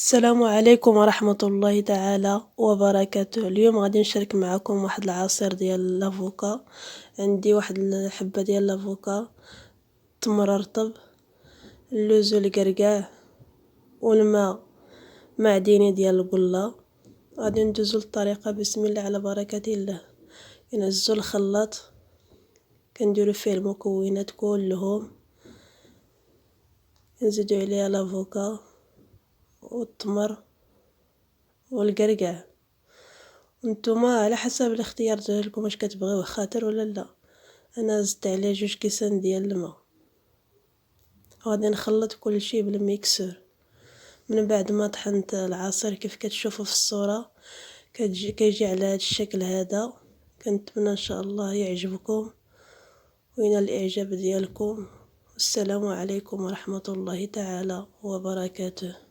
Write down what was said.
السلام عليكم ورحمة الله تعالى وبركاته. اليوم غادي نشارك معكم واحد العصير ديال لافوكا. عندي واحد الحبة ديال لافوكا، تمر رطب، اللوز والقرقاع والماء معدني ديال القلة. غادي ندوزو للطريقة. بسم الله على بركة الله. كنهزو الخلاط، كنديرو فيه المكونات كلهم، نزيدو عليها لافوكا والتمر والقرقاع. نتوما على حسب الاختيار ديالكم واش كتبغيوه خاطر ولا لا. انا زدت عليه 2 كيسان ديال الماء. غادي نخلط كلشي بالميكسور. من بعد ما طحنت العصير كيف كتشوفوا في الصورة كيجي على هذا الشكل هذا. كنتمنى ان شاء الله يعجبكم وينال الاعجاب ديالكم. والسلام عليكم ورحمة الله تعالى وبركاته.